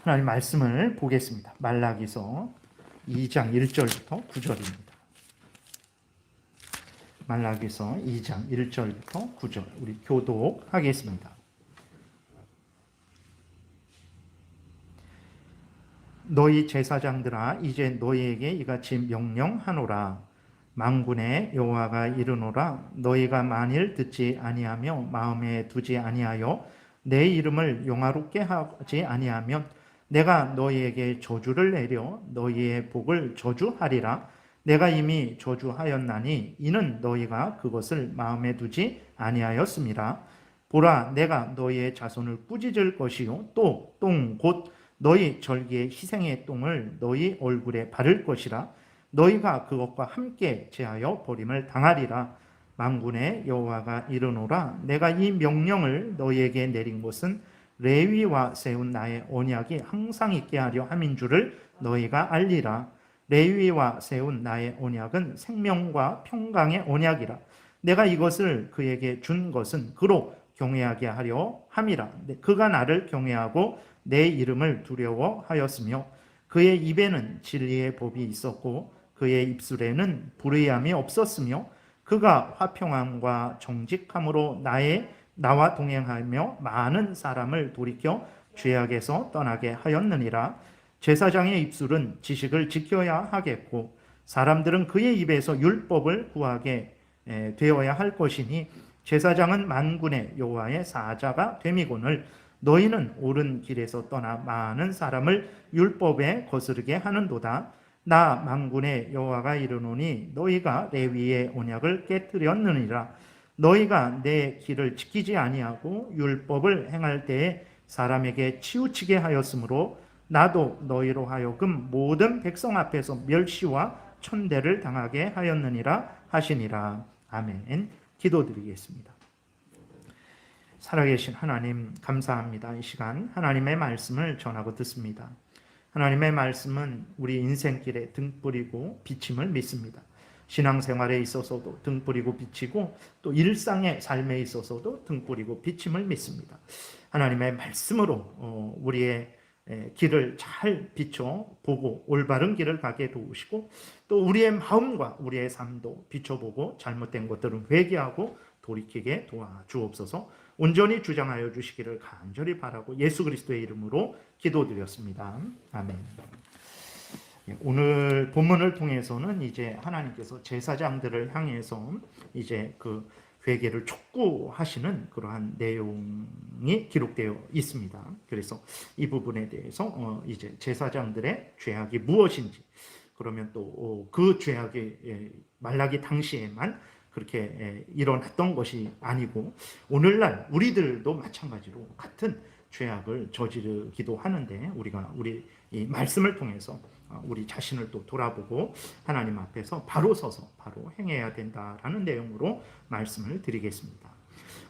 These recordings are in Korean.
하나님 말씀을 보겠습니다. 말라기서 2장 1절부터 9절입니다. 말라기서 2장 1절부터 9절 우리 교독하겠습니다. 너희 제사장들아 이제 너희에게 이같이 명령하노라. 만군의 여호와가 이르노라. 너희가 만일 듣지 아니하며 마음에 두지 아니하여 내 이름을 영화롭게 하지 아니하면 내가 너희에게 저주를 내려 너희의 복을 저주하리라. 내가 이미 저주하였나니 이는 너희가 그것을 마음에 두지 아니하였음이라. 보라, 내가 너희의 자손을 꾸짖을 것이요 또 똥 곧 너희 절기의 희생의 똥을 너희 얼굴에 바를 것이라. 너희가 그것과 함께 제하여 버림을 당하리라. 만군의 여호와가 이르노라. 내가 이 명령을 너희에게 내린 것은 레위와 세운 나의 언약이 항상 있게 하려 함인 줄을 너희가 알리라. 레위와 세운 나의 언약은 생명과 평강의 언약이라. 내가 이것을 그에게 준 것은 그로 경외하게 하려 함이라. 그가 나를 경외하고 내 이름을 두려워하였으며 그의 입에는 진리의 법이 있었고 그의 입술에는 불의함이 없었으며 그가 화평함과 정직함으로 나와 동행하며 많은 사람을 돌이켜 죄악에서 떠나게 하였느니라. 제사장의 입술은 지식을 지켜야 하겠고 사람들은 그의 입에서 율법을 구하게 되어야 할 것이니 제사장은 만군의 여호와의 사자가 됨이거늘 너희는 옳은 길에서 떠나 많은 사람을 율법에 거스르게 하는도다. 나 만군의 여호와가 이르노니 너희가 레위의 언약을 깨뜨렸느니라. 너희가 내 길을 지키지 아니하고 율법을 행할 때에 사람에게 치우치게 하였으므로 나도 너희로 하여금 모든 백성 앞에서 멸시와 천대를 당하게 하였느니라 하시니라. 아멘. 기도드리겠습니다. 살아계신 하나님 감사합니다. 이 시간 하나님의 말씀을 전하고 듣습니다. 하나님의 말씀은 우리 인생길에 등불이고 비침을 믿습니다. 신앙생활에 있어서도 등불이고 비치고 또 일상의 삶에 있어서도 등불이고 비침을 믿습니다. 하나님의 말씀으로 우리의 길을 잘 비춰보고 올바른 길을 가게 도우시고 또 우리의 마음과 우리의 삶도 비춰보고 잘못된 것들은 회개하고 돌이키게 도와주옵소서. 온전히 주장하여 주시기를 간절히 바라고 예수 그리스도의 이름으로 기도드렸습니다. 아멘. 오늘 본문을 통해서는 이제 하나님께서 제사장들을 향해서 이제 그 회개를 촉구하시는 그러한 내용이 기록되어 있습니다. 그래서 이 부분에 대해서 이제 제사장들의 죄악이 무엇인지, 그러면 또 그 죄악이 말라기 당시에만 그렇게 일어났던 것이 아니고 오늘날 우리들도 마찬가지로 같은 죄악을 저지르기도 하는데 우리가 이 말씀을 통해서 우리 자신을 또 돌아보고 하나님 앞에서 바로 서서 바로 행해야 된다라는 내용으로 말씀을 드리겠습니다.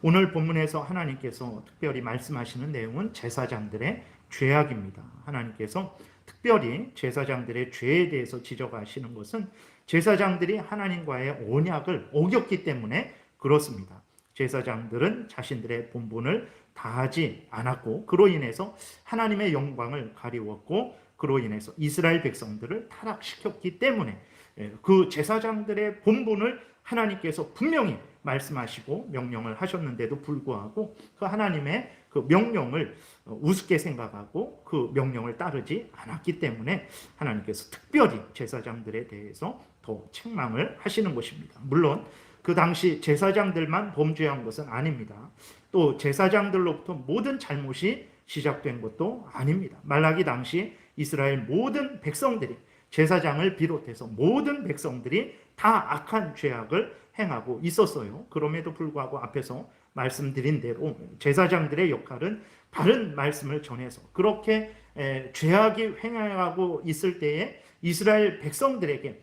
오늘 본문에서 하나님께서 특별히 말씀하시는 내용은 제사장들의 죄악입니다. 하나님께서 특별히 제사장들의 죄에 대해서 지적하시는 것은 제사장들이 하나님과의 언약을 어겼기 때문에 그렇습니다. 제사장들은 자신들의 본분을 다하지 않았고 그로 인해서 하나님의 영광을 가리웠고 그로 인해서 이스라엘 백성들을 타락시켰기 때문에 그 제사장들의 본분을 하나님께서 분명히 말씀하시고 명령을 하셨는데도 불구하고 그 하나님의 그 명령을 우습게 생각하고 그 명령을 따르지 않았기 때문에 하나님께서 특별히 제사장들에 대해서 더 책망을 하시는 것입니다. 물론 그 당시 제사장들만 범죄한 것은 아닙니다. 또 제사장들로부터 모든 잘못이 시작된 것도 아닙니다. 말라기 당시 이스라엘 모든 백성들이 제사장을 비롯해서 모든 백성들이 다 악한 죄악을 행하고 있었어요. 그럼에도 불구하고 앞에서 말씀드린 대로 제사장들의 역할은 바른 말씀을 전해서 그렇게 죄악이 행하고 있을 때에 이스라엘 백성들에게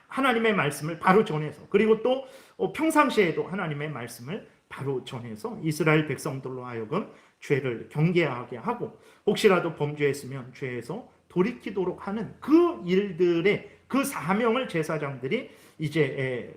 하나님의 말씀을 바로 전해서 그리고 또 평상시에도 하나님의 말씀을 바로 전해서 이스라엘 백성들로 하여금 죄를 경계하게 하고 혹시라도 범죄했으면 죄에서 돌이키도록 하는 그 일들의 그 사명을 제사장들이 이제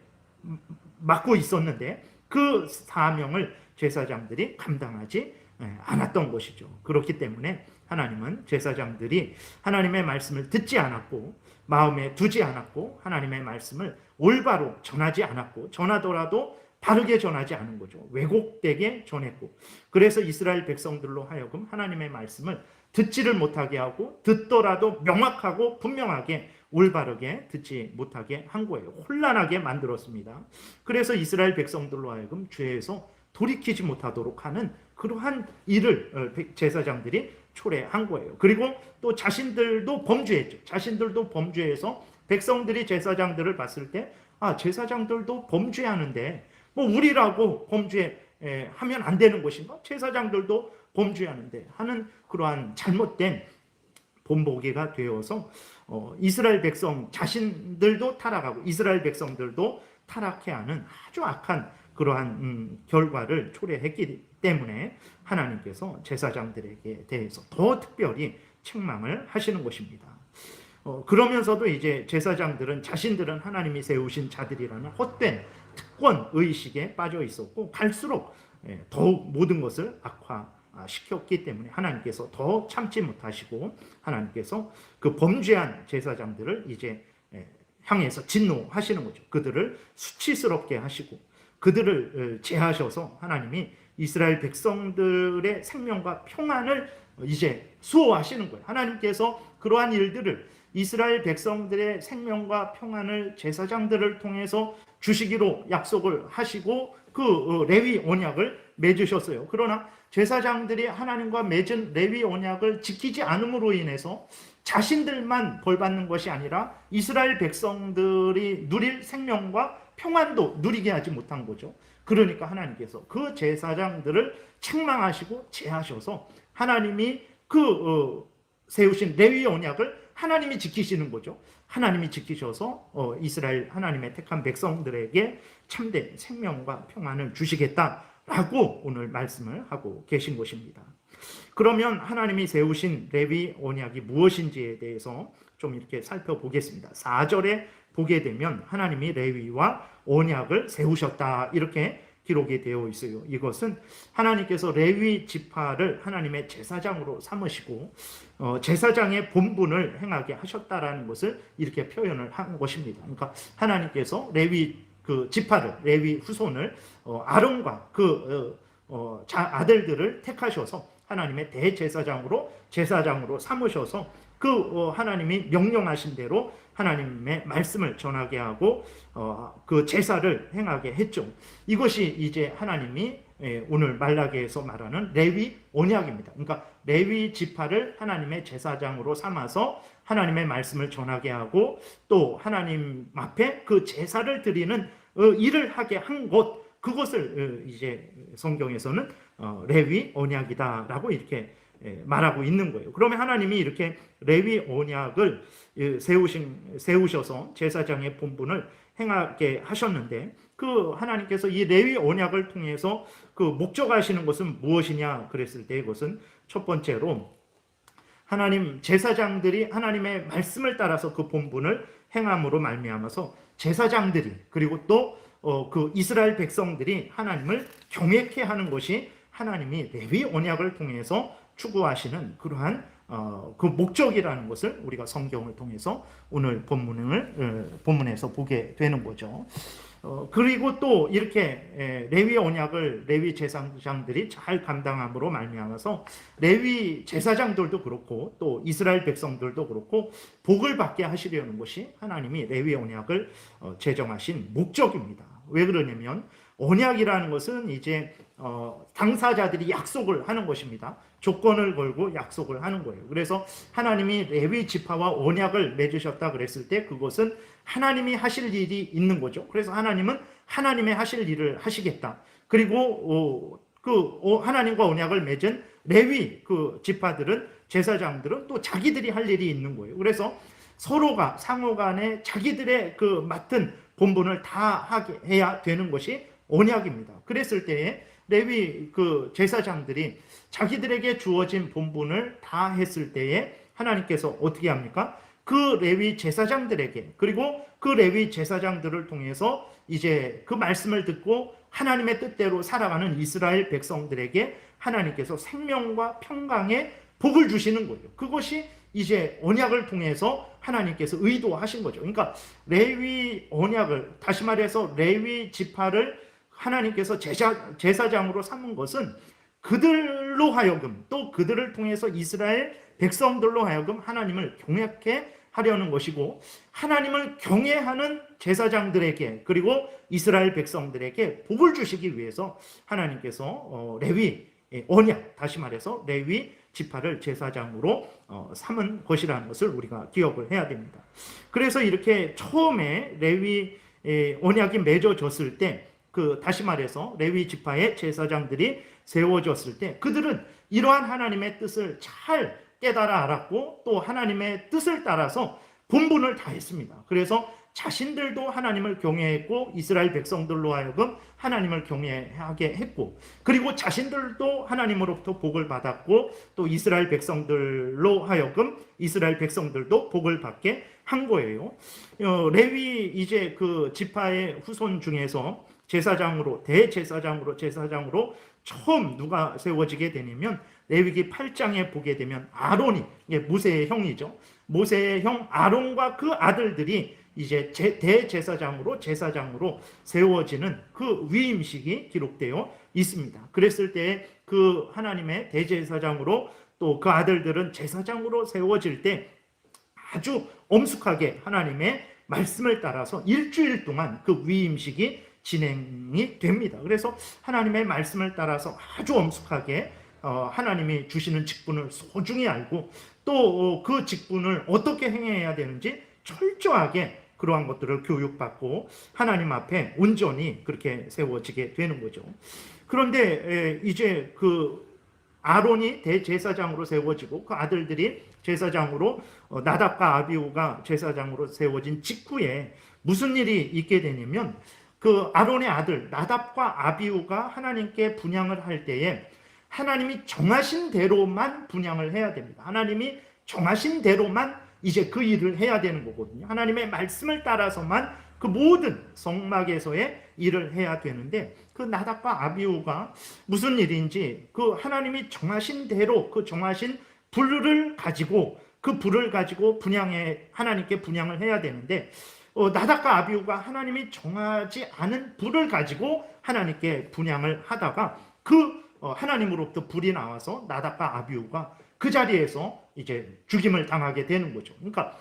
맡고 있었는데 그 사명을 제사장들이 감당하지 않았던 것이죠. 그렇기 때문에 하나님은 제사장들이 하나님의 말씀을 듣지 않았고 마음에 두지 않았고 하나님의 말씀을 올바로 전하지 않았고 전하더라도 바르게 전하지 않은 거죠. 왜곡되게 전했고 그래서 이스라엘 백성들로 하여금 하나님의 말씀을 듣지를 못하게 하고 듣더라도 명확하고 분명하게 올바르게 듣지 못하게 한 거예요. 혼란하게 만들었습니다. 그래서 이스라엘 백성들로 하여금 죄에서 돌이키지 못하도록 하는 그러한 일을 제사장들이 초래한 거예요. 그리고 또 자신들도 범죄했죠. 자신들도 범죄해서 백성들이 제사장들을 봤을 때 제사장들도 범죄하는데 뭐 우리라고 범죄하면 안 되는 것인가? 제사장들도 범죄하는데 하는 그러한 잘못된 본보기가 되어서 이스라엘 백성 자신들도 타락하고 이스라엘 백성들도 타락해 하는 아주 악한 그러한 결과를 초래했기 때문에 하나님께서 제사장들에게 대해서 더 특별히 책망을 하시는 것입니다. 그러면서도 이제 제사장들은 자신들은 하나님이 세우신 자들이라는 헛된 특권 의식에 빠져 있었고 갈수록 더욱 모든 것을 악화시켰기 때문에 하나님께서 더 참지 못하시고 하나님께서 그 범죄한 제사장들을 이제 향해서 진노하시는 거죠. 그들을 수치스럽게 하시고 그들을 제하셔서 하나님이 이스라엘 백성들의 생명과 평안을 이제 수호하시는 거예요. 하나님께서 그러한 일들을 이스라엘 백성들의 생명과 평안을 제사장들을 통해서 주시기로 약속을 하시고 그 레위 언약을 맺으셨어요. 그러나 제사장들이 하나님과 맺은 레위 언약을 지키지 않음으로 인해서 자신들만 벌받는 것이 아니라 이스라엘 백성들이 누릴 생명과 평안도 누리게 하지 못한 거죠. 그러니까 하나님께서 그 제사장들을 책망하시고 제하셔서 하나님이 세우신 레위 언약을 하나님이 지키시는 거죠. 하나님이 지키셔서 이스라엘 하나님의 택한 백성들에게 참된 생명과 평안을 주시겠다라고 오늘 말씀을 하고 계신 것입니다. 그러면 하나님이 세우신 레위 언약이 무엇인지에 대해서 좀 이렇게 살펴보겠습니다. 4절에 보게 되면 하나님이 레위와 언약을 세우셨다 이렇게 기록이 되어 있어요. 이것은 하나님께서 레위 지파를 하나님의 제사장으로 삼으시고 제사장의 본분을 행하게 하셨다라는 것을 이렇게 표현을 한 것입니다. 그러니까 하나님께서 레위 그 지파를 레위 후손을 아론과 그 아들들을 택하셔서 하나님의 대제사장으로 삼으셔서 그 하나님이 명령하신 대로 하나님의 말씀을 전하게 하고 그 제사를 행하게 했죠. 이것이 이제 하나님이 오늘 말라기에서 말하는 레위 언약입니다. 그러니까 레위 지파를 하나님의 제사장으로 삼아서 하나님의 말씀을 전하게 하고 또 하나님 앞에 그 제사를 드리는 일을 하게 한 것, 그것을 이제 성경에서는 레위 언약이다라고 이렇게 말하고 있는 거예요. 그러면 하나님이 이렇게 레위 언약을 세우셔서 제사장의 본분을 행하게 하셨는데 그 하나님께서 이 레위 언약을 통해서 그 목적하시는 것은 무엇이냐 그랬을 때 이것은 첫 번째로 하나님 제사장들이 하나님의 말씀을 따라서 그 본분을 행함으로 말미암아서 제사장들이 그리고 또 그 이스라엘 백성들이 하나님을 경외케 하는 것이 하나님이 레위 언약을 통해서 추구하시는 그러한 그 목적이라는 것을 우리가 성경을 통해서 오늘 본문에서 보게 되는 거죠. 그리고 또 이렇게 레위 언약을 레위 제사장들이 잘 감당함으로 말미암아서 레위 제사장들도 그렇고 또 이스라엘 백성들도 그렇고 복을 받게 하시려는 것이 하나님이 레위 언약을 제정하신 목적입니다. 왜 그러냐면 언약이라는 것은 이제 당사자들이 약속을 하는 것입니다. 조건을 걸고 약속을 하는 거예요. 그래서 하나님이 레위 지파와 언약을 맺으셨다 그랬을 때 그것은 하나님이 하실 일이 있는 거죠. 그래서 하나님은 하나님의 하실 일을 하시겠다. 그리고 하나님과 언약을 맺은 레위 그 지파들은 제사장들은 또 자기들이 할 일이 있는 거예요. 그래서 서로가 상호간에 자기들의 그 맡은 본분을 다 하게 해야 되는 것이 언약입니다. 그랬을 때에 레위 그 제사장들이 자기들에게 주어진 본분을 다 했을 때에 하나님께서 어떻게 합니까? 그 레위 제사장들에게 그리고 그 레위 제사장들을 통해서 이제 그 말씀을 듣고 하나님의 뜻대로 살아가는 이스라엘 백성들에게 하나님께서 생명과 평강의 복을 주시는 거예요. 그것이 이제 언약을 통해서 하나님께서 의도하신 거죠. 그러니까 레위 언약을, 다시 말해서 레위 지파를 하나님께서 제사장으로 삼은 것은 그들로 하여금, 또 그들을 통해서 이스라엘 백성들로 하여금 하나님을 경외케 하려는 것이고, 하나님을 경외하는 제사장들에게, 그리고 이스라엘 백성들에게 복을 주시기 위해서 하나님께서 레위 언약, 다시 말해서 레위 지파를 제사장으로 삼은 것이라는 것을 우리가 기억을 해야 됩니다. 그래서 이렇게 처음에 레위 언약이 맺어졌을 때, 다시 말해서 레위 지파의 제사장들이 세워졌을 때 그들은 이러한 하나님의 뜻을 잘 깨달아 알았고, 또 하나님의 뜻을 따라서 본분을 다했습니다. 그래서 자신들도 하나님을 경외했고, 이스라엘 백성들로 하여금 하나님을 경외하게 했고, 그리고 자신들도 하나님으로부터 복을 받았고, 또 이스라엘 백성들로 하여금 이스라엘 백성들도 복을 받게 한 거예요. 레위 이제 그 지파의 후손 중에서 제사장으로, 제사장으로 처음 누가 세워지게 되냐면, 레위기 8장에 보게 되면 아론이, 모세의 형이죠. 모세의 형 아론과 그 아들들이 이제 대제사장으로, 제사장으로 세워지는 그 위임식이 기록되어 있습니다. 그랬을 때 그 하나님의 대제사장으로, 또 그 아들들은 제사장으로 세워질 때 아주 엄숙하게 하나님의 말씀을 따라서 일주일 동안 그 위임식이 진행이 됩니다. 그래서 하나님의 말씀을 따라서 아주 엄숙하게 하나님이 주시는 직분을 소중히 알고, 또 그 직분을 어떻게 행해야 되는지 철저하게 그러한 것들을 교육받고 하나님 앞에 온전히 그렇게 세워지게 되는 거죠. 그런데 이제 그 아론이 대제사장으로 세워지고, 그 아들들이 제사장으로, 나답과 아비후가 제사장으로 세워진 직후에 무슨 일이 있게 되냐면, 그 아론의 아들 나답과 아비후가 하나님께 분향을 할 때에 하나님이 정하신 대로만 분향을 해야 됩니다. 하나님이 정하신 대로만 이제 그 일을 해야 되는 거거든요. 하나님의 말씀을 따라서만 그 모든 성막에서의 일을 해야 되는데, 그 나답과 아비후가 무슨 일인지 그 하나님이 정하신 대로 그 정하신 불을 가지고, 그 불을 가지고 하나님께 분향을 해야 되는데, 나답과 아비후가 하나님이 정하지 않은 불을 가지고 하나님께 분향을 하다가 하나님으로부터 불이 나와서 나답과 아비후가 그 자리에서 이제 죽임을 당하게 되는 거죠. 그러니까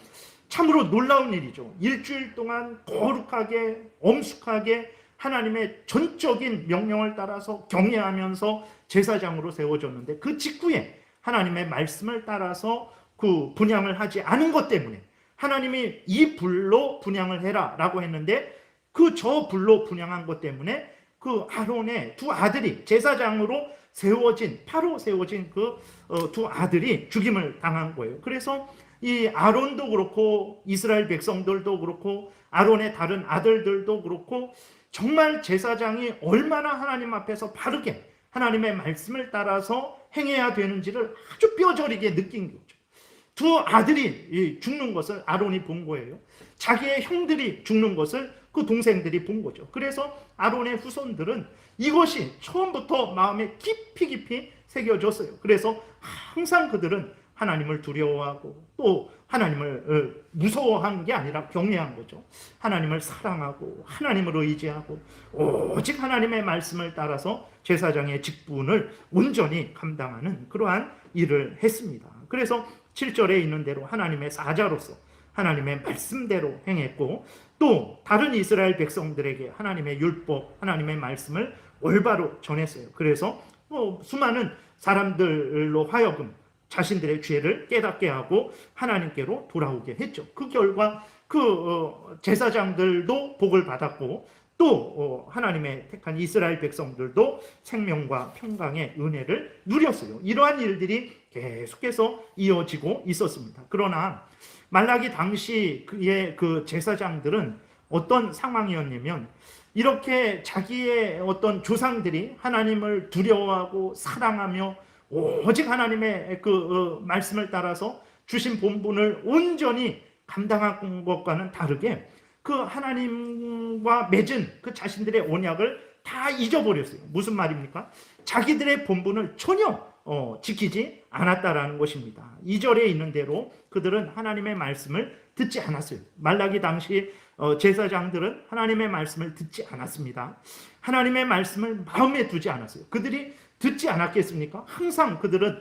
참으로 놀라운 일이죠. 일주일 동안 거룩하게 엄숙하게 하나님의 전적인 명령을 따라서 경외하면서 제사장으로 세워졌는데, 그 직후에 하나님의 말씀을 따라서 그 분향을 하지 않은 것 때문에 하나님이 이 불로 분향을 해라 라고 했는데, 저 불로 분향한 것 때문에 그 아론의 두 아들이 제사장으로 바로 세워진 그 두 아들이 죽임을 당한 거예요. 그래서 이 아론도 그렇고 이스라엘 백성들도 그렇고 아론의 다른 아들들도 그렇고, 정말 제사장이 얼마나 하나님 앞에서 바르게 하나님의 말씀을 따라서 행해야 되는지를 아주 뼈저리게 느낀 거죠. 두 아들이 죽는 것을 아론이 본 거예요. 자기의 형들이 죽는 것을 그 동생들이 본 거죠. 그래서 아론의 후손들은 이것이 처음부터 마음에 깊이 새겨졌어요. 그래서 항상 그들은 하나님을 두려워하고, 또 하나님을 무서워한 게 아니라 경외한 거죠. 하나님을 사랑하고 하나님을 의지하고 오직 하나님의 말씀을 따라서 제사장의 직분을 온전히 감당하는 그러한 일을 했습니다. 그래서 7절에 있는 대로 하나님의 사자로서 하나님의 말씀대로 행했고, 또 다른 이스라엘 백성들에게 하나님의 율법, 하나님의 말씀을 올바로 전했어요. 그래서 수많은 사람들로 하여금 자신들의 죄를 깨닫게 하고 하나님께로 돌아오게 했죠. 그 결과 제사장들도 복을 받았고, 또 하나님의 택한 이스라엘 백성들도 생명과 평강의 은혜를 누렸어요. 이러한 일들이 계속해서 이어지고 있었습니다. 그러나 말라기 당시의 그 제사장들은 어떤 상황이었냐면, 이렇게 자기의 어떤 조상들이 하나님을 두려워하고 사랑하며 오직 하나님의 말씀을 따라서 주신 본분을 온전히 감당한 것과는 다르게, 그 하나님과 맺은 그 자신들의 언약을 다 잊어버렸어요. 무슨 말입니까? 자기들의 본분을 전혀 지키지 않았다라는 것입니다. 2절에 있는 대로 그들은 하나님의 말씀을 듣지 않았어요. 말라기 당시 제사장들은 하나님의 말씀을 듣지 않았습니다. 하나님의 말씀을 마음에 두지 않았어요. 그들이 듣지 않았겠습니까? 항상 그들은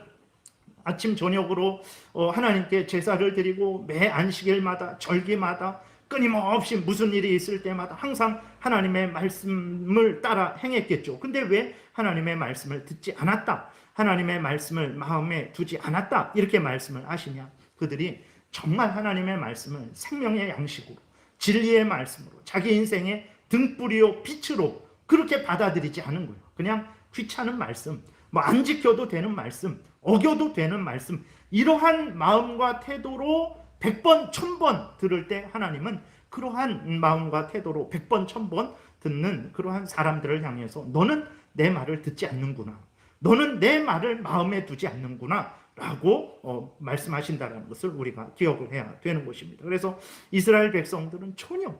아침 저녁으로 하나님께 제사를 드리고 매 안식일마다 절기마다 끊임없이 무슨 일이 있을 때마다 항상 하나님의 말씀을 따라 행했겠죠. 근데 왜 하나님의 말씀을 듣지 않았다, 하나님의 말씀을 마음에 두지 않았다 이렇게 말씀을 하시냐? 그들이 정말 하나님의 말씀을 생명의 양식으로, 진리의 말씀으로, 자기 인생의 등불이요 빛으로 그렇게 받아들이지 않은 거예요. 그냥 귀찮은 말씀, 뭐 안 지켜도 되는 말씀, 어겨도 되는 말씀, 이러한 마음과 태도로 100번, 1000번 들을 때 하나님은 그러한 마음과 태도로 100번, 1000번 듣는 그러한 사람들을 향해서 너는 내 말을 듣지 않는구나, 너는 내 말을 마음에 두지 않는구나 라고 말씀하신다는 것을 우리가 기억을 해야 되는 것입니다. 그래서 이스라엘 백성들은 전혀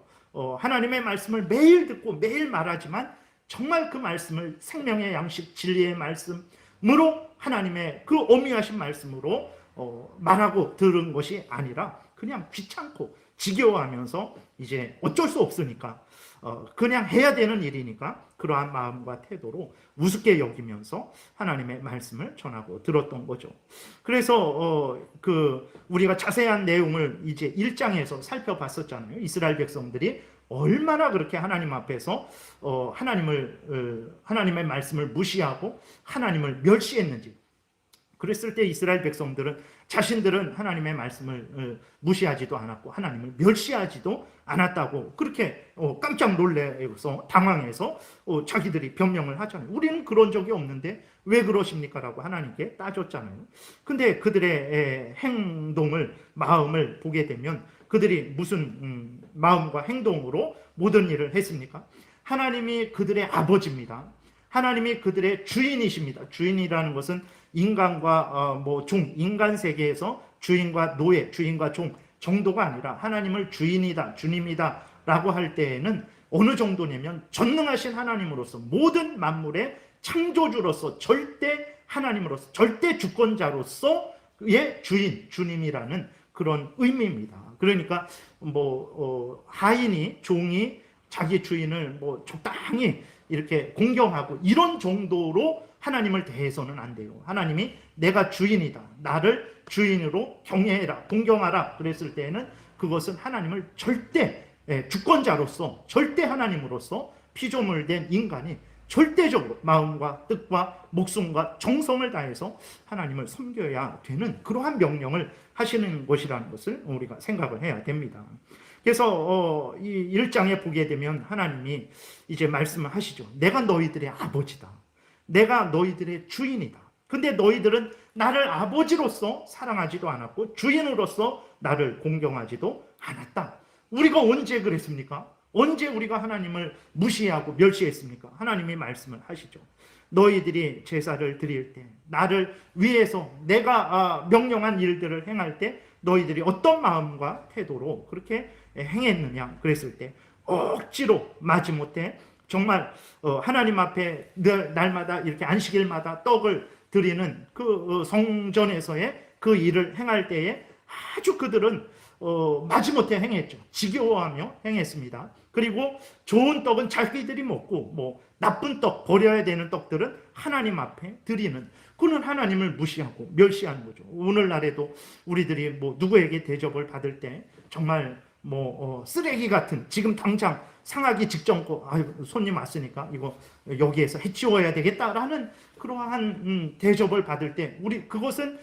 하나님의 말씀을 매일 듣고 매일 말하지만 정말 그 말씀을 생명의 양식, 진리의 말씀으로, 하나님의 그 어미하신 말씀으로 말하고 들은 것이 아니라 그냥 귀찮고 지겨워하면서 이제 어쩔 수 없으니까 그냥 해야 되는 일이니까 그러한 마음과 태도로 우습게 여기면서 하나님의 말씀을 전하고 들었던 거죠. 그래서 우리가 자세한 내용을 이제 1장에서 살펴봤었잖아요. 이스라엘 백성들이 얼마나 그렇게 하나님 앞에서 하나님의 말씀을 무시하고 하나님을 멸시했는지. 그랬을 때 이스라엘 백성들은 자신들은 하나님의 말씀을 무시하지도 않았고 하나님을 멸시하지도 않았다고 그렇게 깜짝 놀래서 당황해서 자기들이 변명을 하잖아요. 우리는 그런 적이 없는데 왜 그러십니까? 라고 하나님께 따졌잖아요. 근데 그들의 행동을, 마음을 보게 되면 그들이 무슨 마음과 행동으로 모든 일을 했습니까? 하나님이 그들의 아버지입니다. 하나님이 그들의 주인이십니다. 주인이라는 것은 인간과 인간 세계에서 주인과 노예, 주인과 종 정도가 아니라 하나님을 주인이다, 주님이다 라고 할 때에는 어느 정도냐면 전능하신 하나님으로서, 모든 만물의 창조주로서, 절대 하나님으로서, 절대 주권자로서의 주인, 주님이라는 그런 의미입니다. 그러니까 하인이, 종이 자기 주인을 적당히 이렇게 공경하고 이런 정도로 하나님을 대해서는 안 돼요. 하나님이 내가 주인이다, 나를 주인으로 경외해라, 공경하라 그랬을 때에는 그것은 하나님을 절대 주권자로서, 절대 하나님으로서 피조물 된 인간이 절대적으로 마음과 뜻과 목숨과 정성을 다해서 하나님을 섬겨야 되는 그러한 명령을 하시는 것이라는 것을 우리가 생각을 해야 됩니다. 그래서 이 1장에 보게 되면 하나님이 이제 말씀을 하시죠. 내가 너희들의 아버지다, 내가 너희들의 주인이다. 근데 너희들은 나를 아버지로서 사랑하지도 않았고 주인으로서 나를 공경하지도 않았다. 우리가 언제 그랬습니까? 언제 우리가 하나님을 무시하고 멸시했습니까? 하나님이 말씀을 하시죠. 너희들이 제사를 드릴 때, 나를 위해서 내가 명령한 일들을 행할 때 너희들이 어떤 마음과 태도로 그렇게 행했느냐 그랬을 때 억지로 마지못해 정말 하나님 앞에 날마다 이렇게 안식일마다 떡을 드리는 그 성전에서의 그 일을 행할 때에 아주 그들은 마지못해 행했죠. 지겨워하며 행했습니다. 그리고 좋은 떡은 자기들이 먹고 나쁜 떡, 버려야 되는 떡들은 하나님 앞에 드리는, 그는 하나님을 무시하고 멸시하는 거죠. 오늘날에도 우리들이 누구에게 대접을 받을 때 정말 쓰레기 같은, 지금 당장 상하기 직전 거, 손님 왔으니까 이거 여기에서 해치워야 되겠다라는 그러한 대접을 받을 때 그것은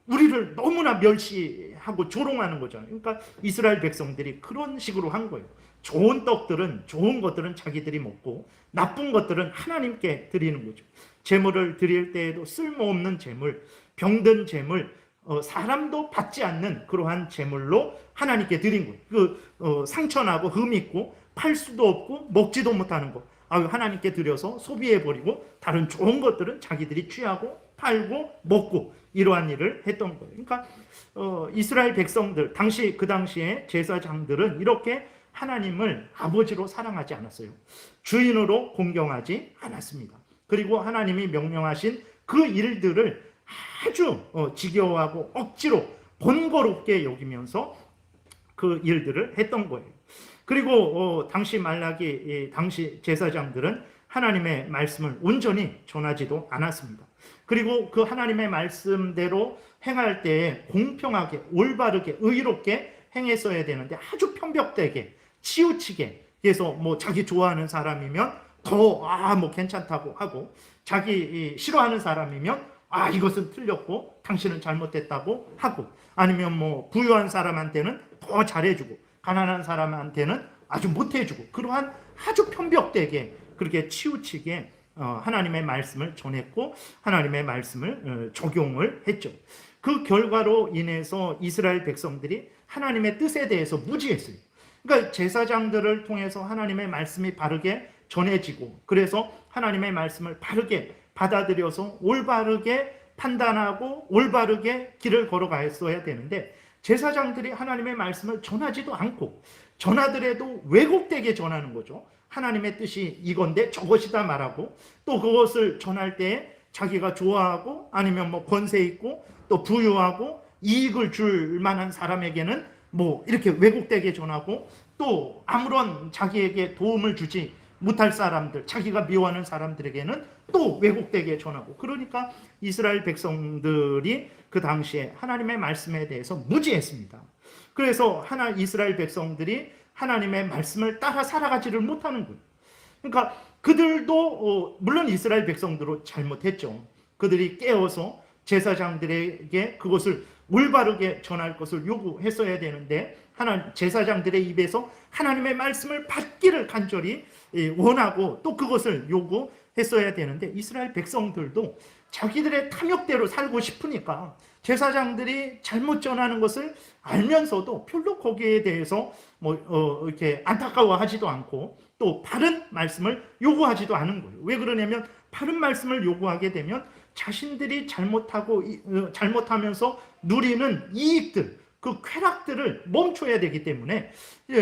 우리를 너무나 멸시하고 조롱하는 거잖아요. 그러니까 이스라엘 백성들이 그런 식으로 한 거예요. 좋은 것들은 자기들이 먹고 나쁜 것들은 하나님께 드리는 거죠. 제물을 드릴 때에도 쓸모없는 제물, 병든 제물, 사람도 받지 않는 그러한 제물로 하나님께 드린 거예요. 상처나고 흠 있고 팔 수도 없고 먹지도 못하는 것, 하나님께 드려서 소비해버리고 다른 좋은 것들은 자기들이 취하고 팔고 먹고 이러한 일을 했던 거예요. 그러니까 이스라엘 백성들, 그 당시에 제사장들은 이렇게 하나님을 아버지로 사랑하지 않았어요. 주인으로 공경하지 않았습니다. 그리고 하나님이 명령하신 그 일들을 아주 지겨워하고 억지로 번거롭게 여기면서 그 일들을 했던 거예요. 그리고 당시 말라기 당시 제사장들은 하나님의 말씀을 온전히 전하지도 않았습니다. 그리고 그 하나님의 말씀대로 행할 때에 공평하게 올바르게 의롭게 행했어야 되는데 아주 편벽되게 치우치게, 그래서 뭐 자기 좋아하는 사람이면 더 뭐 괜찮다고 하고, 자기 싫어하는 사람이면 이것은 틀렸고 당신은 잘못됐다고 하고, 아니면 뭐 부유한 사람한테는 더 잘해주고 가난한 사람한테는 아주 못해주고, 그러한 아주 편벽되게 그렇게 치우치게 하나님의 말씀을 전했고 하나님의 말씀을 적용을 했죠. 그 결과로 인해서 이스라엘 백성들이 하나님의 뜻에 대해서 무지했어요. 그러니까 제사장들을 통해서 하나님의 말씀이 바르게 전해지고, 그래서 하나님의 말씀을 바르게 받아들여서 올바르게 판단하고 올바르게 길을 걸어가야 되는데, 제사장들이 하나님의 말씀을 전하지도 않고 전하더라도 왜곡되게 전하는 거죠. 하나님의 뜻이 이건데 저것이다 말하고, 또 그것을 전할 때 자기가 좋아하고 아니면 뭐 권세 있고 또 부유하고 이익을 줄 만한 사람에게는 뭐 이렇게 왜곡되게 전하고, 또 아무런 자기에게 도움을 주지 못할 사람들, 자기가 미워하는 사람들에게는 또 왜곡되게 전하고, 그러니까 이스라엘 백성들이 그 당시에 하나님의 말씀에 대해서 무지했습니다. 그래서 이스라엘 백성들이 하나님의 말씀을 따라 살아가지를 못하는 거예요. 그러니까 그들도 물론 이스라엘 백성들도 잘못했죠. 그들이 깨어서 제사장들에게 그것을 올바르게 전할 것을 요구했어야 되는데, 제사장들의 입에서 하나님의 말씀을 받기를 간절히 원하고 또 그것을 요구했어야 되는데, 이스라엘 백성들도 자기들의 탐욕대로 살고 싶으니까 제사장들이 잘못 전하는 것을 알면서도 별로 거기에 대해서 이렇게 안타까워하지도 않고 또 바른 말씀을 요구하지도 않은 거예요. 왜 그러냐면 바른 말씀을 요구하게 되면 자신들이 잘못하면서 누리는 이익들, 그 쾌락들을 멈춰야 되기 때문에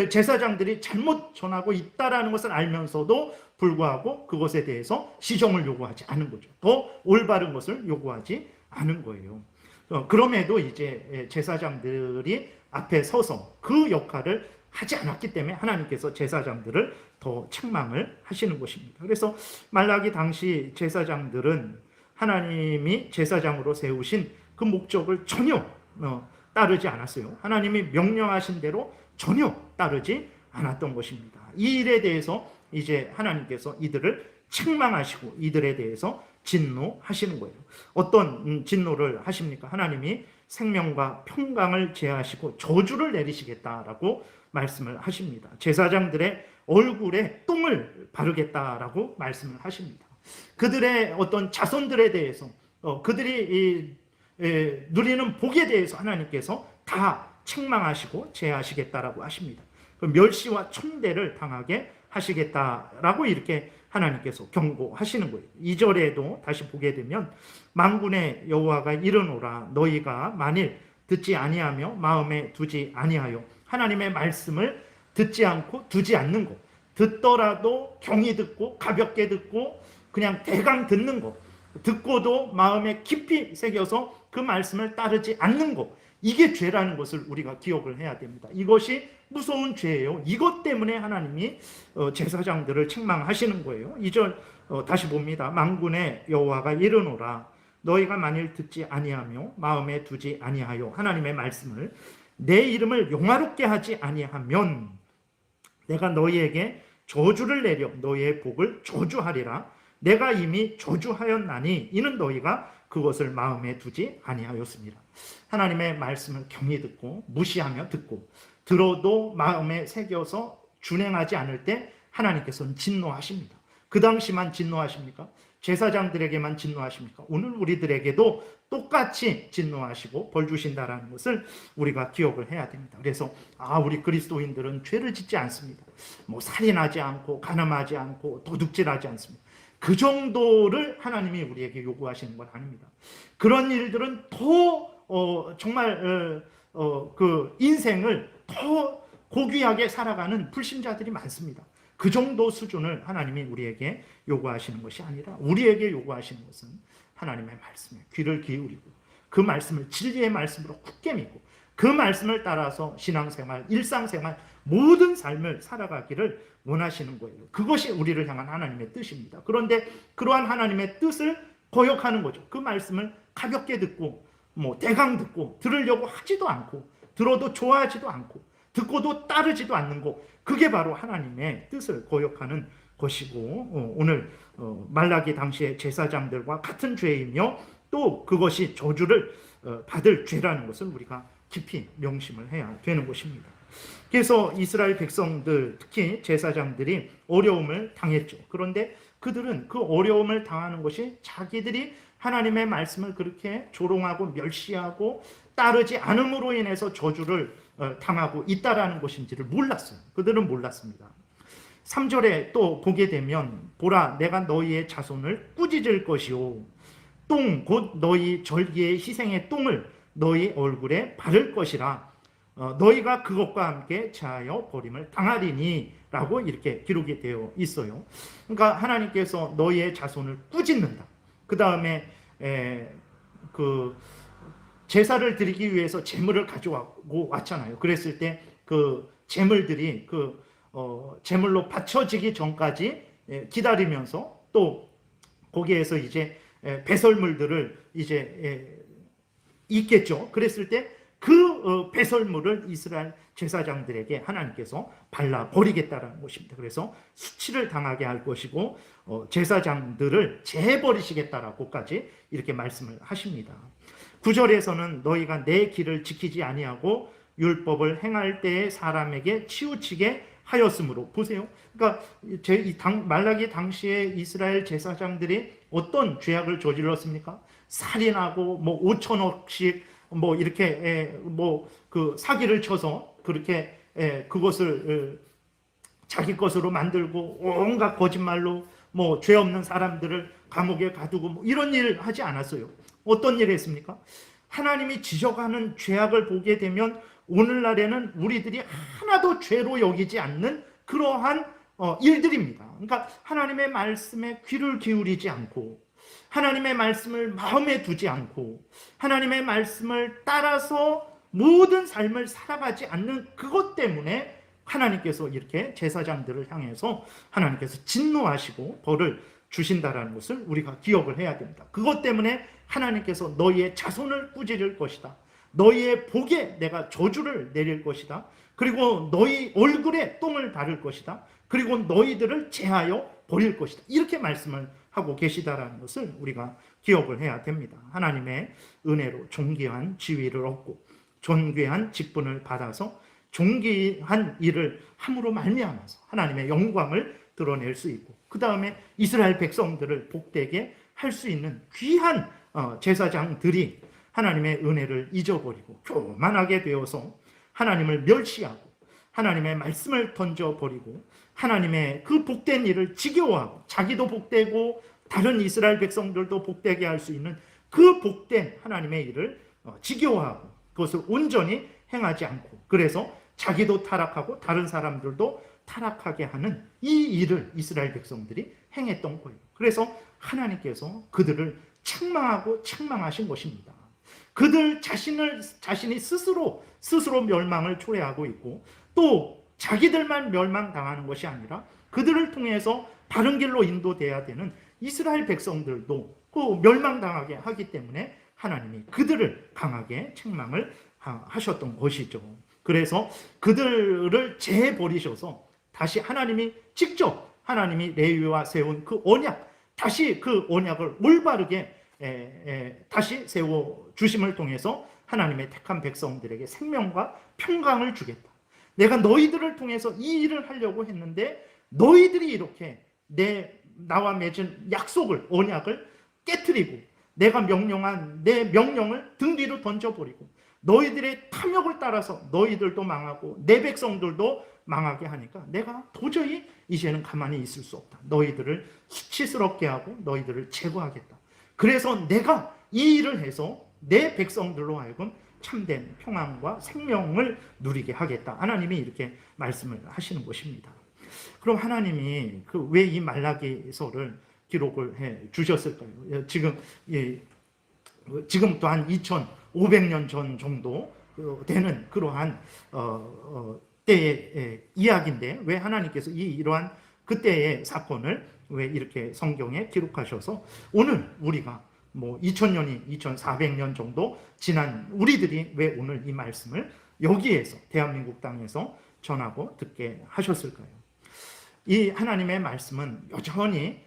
제사장들이 잘못 전하고 있다라는 것을 알면서도 불구하고 그것에 대해서 시정을 요구하지 않은 거죠. 더 올바른 것을 요구하지 않은 거예요. 그럼에도 이제 제사장들이 앞에 서서 그 역할을 하지 않았기 때문에 하나님께서 제사장들을 더 책망을 하시는 것입니다. 그래서 말라기 당시 제사장들은 하나님이 제사장으로 세우신 그 목적을 전혀 따르지 않았어요. 하나님이 명령하신 대로 전혀 따르지 않았던 것입니다. 이 일에 대해서 이제 하나님께서 이들을 책망하시고 이들에 대해서 진노하시는 거예요. 어떤 진노를 하십니까? 하나님이 생명과 평강을 제하시고 저주를 내리시겠다라고 말씀을 하십니다. 제사장들의 얼굴에 똥을 바르겠다라고 말씀을 하십니다. 그들의 어떤 자손들에 대해서 그들이 누리는 복에 대해서 하나님께서 다 책망하시고 제하시겠다라고 하십니다. 멸시와 천대를 당하게 하시겠다라고 이렇게 하나님께서 경고하시는 거예요. 2절에도 다시 보게 되면 만군의 여호와가 이르노라, 너희가 만일 듣지 아니하며 마음에 두지 아니하여 하나님의 말씀을 듣지 않고 두지 않는 것, 듣더라도 경히 듣고 가볍게 듣고 그냥 대강 듣는 것, 듣고도 마음에 깊이 새겨서 그 말씀을 따르지 않는 것, 이게 죄라는 것을 우리가 기억을 해야 됩니다. 이것이 무서운 죄예요. 이것 때문에 하나님이 제사장들을 책망하시는 거예요. 2절 다시 봅니다. 만군의 여호와가 이르노라, 너희가 만일 듣지 아니하며 마음에 두지 아니하여 하나님의 말씀을 내 이름을 영화롭게 하지 아니하면 내가 너희에게 저주를 내려 너희의 복을 저주하리라. 내가 이미 저주하였나니 이는 너희가 그것을 마음에 두지 아니하였습니다. 하나님의 말씀을 경히 듣고 무시하며 듣고 들어도 마음에 새겨서 준행하지 않을 때 하나님께서는 진노하십니다. 그 당시만 진노하십니까? 제사장들에게만 진노하십니까? 오늘 우리들에게도 똑같이 진노하시고 벌 주신다라는 것을 우리가 기억을 해야 됩니다. 그래서 우리 그리스도인들은 죄를 짓지 않습니다. 살인하지 않고 가늠하지 않고 도둑질하지 않습니다. 그 정도를 하나님이 우리에게 요구하시는 건 아닙니다. 그런 일들은 더 정말 그 인생을 더 고귀하게 살아가는 불신자들이 많습니다. 그 정도 수준을 하나님이 우리에게 요구하시는 것이 아니라 우리에게 요구하시는 것은 하나님의 말씀에 귀를 기울이고 그 말씀을 진리의 말씀으로 굳게 믿고 그 말씀을 따라서 신앙생활, 일상생활 모든 삶을 살아가기를 원하시는 거예요. 그것이 우리를 향한 하나님의 뜻입니다. 그런데 그러한 하나님의 뜻을 거역하는 거죠. 그 말씀을 가볍게 듣고 대강 듣고 들으려고 하지도 않고 들어도 좋아하지도 않고 듣고도 따르지도 않는 것, 그게 바로 하나님의 뜻을 거역하는 것이고 오늘 말라기 당시의 제사장들과 같은 죄이며 또 그것이 저주를 받을 죄라는 것을 우리가 깊이 명심을 해야 되는 것입니다. 그래서 이스라엘 백성들, 특히 제사장들이 어려움을 당했죠. 그런데 그들은 그 어려움을 당하는 것이 자기들이 하나님의 말씀을 그렇게 조롱하고 멸시하고 따르지 않음으로 인해서 저주를 당하고 있다라는 것인지를 몰랐어요. 그들은 몰랐습니다. 3절에 또 보게 되면 보라 내가 너희의 자손을 꾸짖을 것이요 똥 곧 너희 절기의 희생의 똥을 너희 얼굴에 바를 것이라 너희가 그것과 함께 제하여 버림을 당하리니 라고 이렇게 기록이 되어 있어요. 그러니까 하나님께서 너희의 자손을 꾸짖는다. 그 다음에 그 제사를 드리기 위해서 제물을 가져오고 왔잖아요. 그랬을 때 그 제물들이 그 제물로 바쳐지기 전까지 기다리면서 또 거기에서 이제 배설물들을 이제 있겠죠. 그랬을 때 그 배설물을 이스라엘 제사장들에게 하나님께서 발라 버리겠다라는 것입니다. 그래서 수치를 당하게 할 것이고 제사장들을 재버리시겠다라고까지 이렇게 말씀을 하십니다. 9절에서는 너희가 내 길을 지키지 아니하고 율법을 행할 때에 사람에게 치우치게 하였으므로, 보세요. 그러니까 말라기 당시에 이스라엘 제사장들이 어떤 죄악을 저질렀습니까? 살인하고 5천억씩 이렇게 그 사기를 쳐서 그렇게 그것을 자기 것으로 만들고 온갖 거짓말로 죄 없는 사람들을 감옥에 가두고 이런 일을 하지 않았어요. 어떤 일을 했습니까? 하나님이 지적하는 죄악을 보게 되면 오늘날에는 우리들이 하나도 죄로 여기지 않는 그러한 일들입니다. 그러니까 하나님의 말씀에 귀를 기울이지 않고 하나님의 말씀을 마음에 두지 않고 하나님의 말씀을 따라서 모든 삶을 살아가지 않는 그것 때문에 하나님께서 이렇게 제사장들을 향해서 하나님께서 진노하시고 벌을 주신다라는 것을 우리가 기억을 해야 됩니다. 그것 때문에 하나님께서 너희의 자손을 꾸짖을 것이다. 너희의 복에 내가 저주를 내릴 것이다. 그리고 너희 얼굴에 똥을 바를 것이다. 그리고 너희들을 제하여 버릴 것이다. 이렇게 말씀을 하고 계시다라는 것을 우리가 기억을 해야 됩니다. 하나님의 은혜로 존귀한 지위를 얻고 존귀한 직분을 받아서 존귀한 일을 함으로 말미암아서 하나님의 영광을 드러낼 수 있고 그 다음에 이스라엘 백성들을 복되게 할 수 있는 귀한 제사장들이 하나님의 은혜를 잊어버리고 교만하게 되어서 하나님을 멸시하고 하나님의 말씀을 던져버리고 하나님의 그 복된 일을 지겨워하고 자기도 복되고 다른 이스라엘 백성들도 복되게 할 수 있는 그 복된 하나님의 일을 지겨워하고 그것을 온전히 행하지 않고 그래서 자기도 타락하고 다른 사람들도 타락하게 하는 이 일을 이스라엘 백성들이 행했던 거예요. 그래서 하나님께서 그들을 책망하고 책망하신 것입니다. 그들 자신이 스스로 멸망을 초래하고 있고 또 자기들만 멸망당하는 것이 아니라 그들을 통해서 바른 길로 인도돼야 되는 이스라엘 백성들도 그 멸망당하게 하기 때문에 하나님이 그들을 강하게 책망을 하셨던 것이죠. 그래서 그들을 재버리셔서 다시 하나님이 직접 하나님이 레위와 세운 그 언약, 다시 그 언약을 올바르게 다시 세워 주심을 통해서 하나님의 택한 백성들에게 생명과 평강을 주겠다. 내가 너희들을 통해서 이 일을 하려고 했는데 너희들이 이렇게 나와 맺은 약속을, 언약을 깨트리고 내가 명령한 내 명령을 등 뒤로 던져버리고 너희들의 탐욕을 따라서 너희들도 망하고 내 백성들도 망하게 하니까 내가 도저히 이제는 가만히 있을 수 없다. 너희들을 수치스럽게 하고 너희들을 제거하겠다. 그래서 내가 이 일을 해서 내 백성들로 하여금 참된 평안과 생명을 누리게 하겠다. 하나님이 이렇게 말씀을 하시는 것입니다. 그럼 하나님이 왜 이 말라기서를 기록을 해 주셨을까요? 지금부터 한 2,500년 전 정도 되는 그러한 때의 이야기인데 왜 하나님께서 이러한 그때의 사건을 왜 이렇게 성경에 기록하셔서 오늘 우리가 2000년이 2400년 정도 지난 우리들이 왜 오늘 이 말씀을 여기에서 대한민국 땅에서 전하고 듣게 하셨을까요? 이 하나님의 말씀은 여전히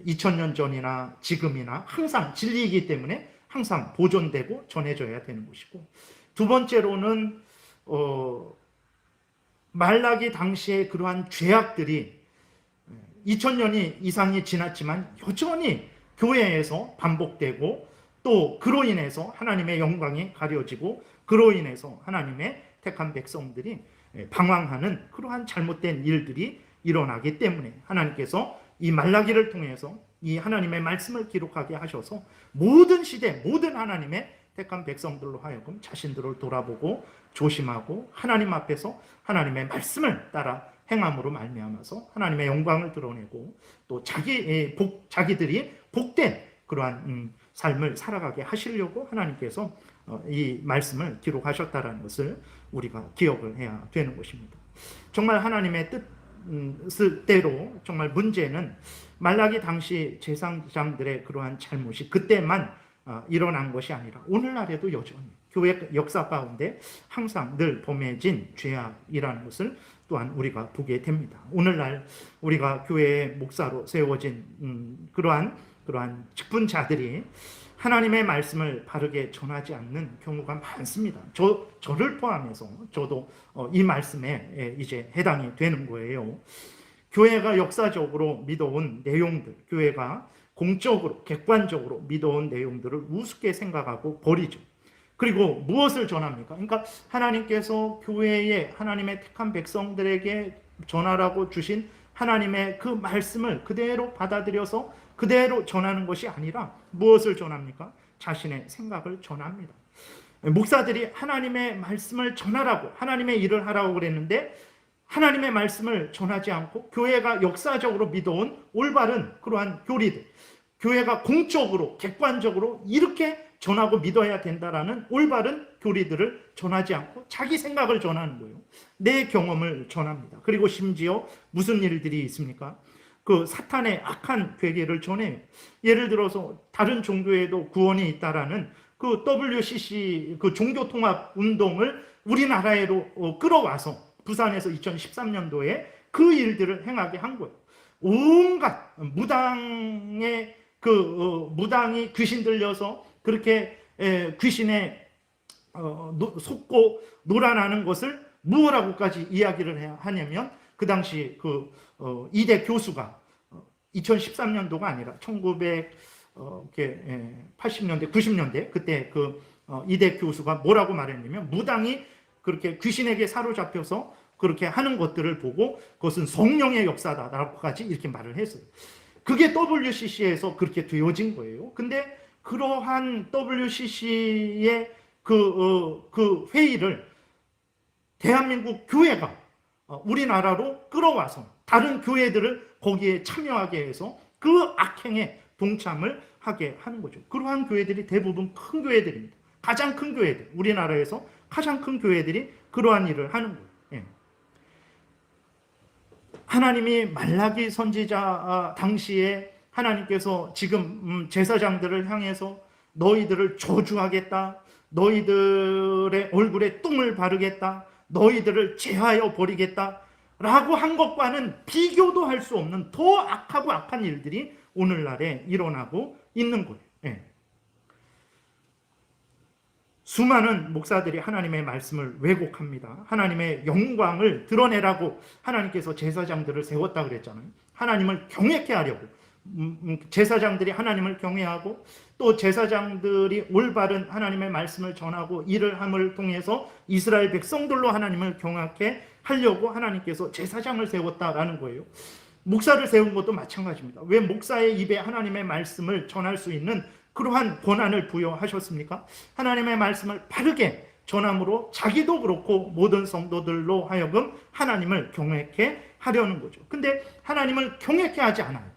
2000년 전이나 지금이나 항상 진리이기 때문에 항상 보존되고 전해져야 되는 것이고, 두 번째로는 말라기 당시에 그러한 죄악들이 2000년이 이상이 지났지만 여전히 교회에서 반복되고, 또 그로 인해서 하나님의 영광이 가려지고 그로 인해서 하나님의 택한 백성들이 방황하는 그러한 잘못된 일들이 일어나기 때문에 하나님께서 이 말라기를 통해서 이 하나님의 말씀을 기록하게 하셔서 모든 시대 모든 하나님의 택한 백성들로 하여금 자신들을 돌아보고 조심하고 하나님 앞에서 하나님의 말씀을 따라 행함으로 말미암아서 하나님의 영광을 드러내고 또 자기들이 복된 그러한 삶을 살아가게 하시려고 하나님께서 이 말씀을 기록하셨다는 것을 우리가 기억을 해야 되는 것입니다. 정말 하나님의 뜻대로 정말 문제는 말라기 당시 제사장들의 그러한 잘못이 그때만 일어난 것이 아니라 오늘날에도 여전히 교회 역사 가운데 항상 늘 범해진 죄악이라는 것을 또한 우리가 보게 됩니다. 오늘날 우리가 교회의 목사로 세워진 그러한 직분자들이 하나님의 말씀을 바르게 전하지 않는 경우가 많습니다. 저를 포함해서 저도 이 말씀에 이제 해당이 되는 거예요. 교회가 역사적으로 믿어온 내용들, 교회가 공적으로 객관적으로 믿어온 내용들을 우습게 생각하고 버리죠. 그리고 무엇을 전합니까? 그러니까 하나님께서 교회에 하나님의 택한 백성들에게 전하라고 주신 하나님의 그 말씀을 그대로 받아들여서 그대로 전하는 것이 아니라 무엇을 전합니까? 자신의 생각을 전합니다. 목사들이 하나님의 말씀을 전하라고, 하나님의 일을 하라고 그랬는데 하나님의 말씀을 전하지 않고 교회가 역사적으로 믿어온 올바른 그러한 교리들, 교회가 공적으로 객관적으로 이렇게 전하고 믿어야 된다라는 올바른 교리들을 전하지 않고 자기 생각을 전하는 거예요. 내 경험을 전합니다. 그리고 심지어 무슨 일들이 있습니까? 그 사탄의 악한 괴계를 전해요. 예를 들어서 다른 종교에도 구원이 있다라는 그 WCC 그 종교통합 운동을 우리나라로 끌어와서 부산에서 2013년도에 그 일들을 행하게 한 거예요. 온갖 무당의 무당이 귀신 들려서 그렇게 귀신에 속고 놀아나는 것을 무엇라고까지 이야기를 하냐면 그 당시 이대 교수가 2013년도가 아니라 1980년대 90년대 그때 이대 교수가 뭐라고 말했냐면 무당이 그렇게 귀신에게 사로잡혀서 그렇게 하는 것들을 보고 그것은 성령의 역사다라고까지 이렇게 말을 했어요. 그게 WCC에서 그렇게 되어진 거예요. 근데 그러한 WCC의 그 회의를 대한민국 교회가 우리나라로 끌어와서 다른 교회들을 거기에 참여하게 해서 그 악행에 동참을 하게 하는 거죠. 그러한 교회들이 대부분 큰 교회들입니다. 가장 큰 교회들, 우리나라에서 가장 큰 교회들이 그러한 일을 하는 거예요. 예. 하나님이 말라기 선지자 당시에 하나님께서 지금 제사장들을 향해서 너희들을 저주하겠다, 너희들의 얼굴에 똥을 바르겠다, 너희들을 제하여 버리겠다 라고 한 것과는 비교도 할 수 없는 더 악하고 악한 일들이 오늘날에 일어나고 있는 거예요. 예. 수많은 목사들이 하나님의 말씀을 왜곡합니다. 하나님의 영광을 드러내라고 하나님께서 제사장들을 세웠다 그랬잖아요. 하나님을 경외케 하려고 제사장들이 하나님을 경외하고 또 제사장들이 올바른 하나님의 말씀을 전하고 일을 함을 통해서 이스라엘 백성들로 하나님을 경외케 하려고 하나님께서 제사장을 세웠다라는 거예요. 목사를 세운 것도 마찬가지입니다. 왜 목사의 입에 하나님의 말씀을 전할 수 있는 그러한 권한을 부여하셨습니까? 하나님의 말씀을 바르게 전함으로 자기도 그렇고 모든 성도들로 하여금 하나님을 경외케 하려는 거죠. 근데 하나님을 경외케 하지 않아요.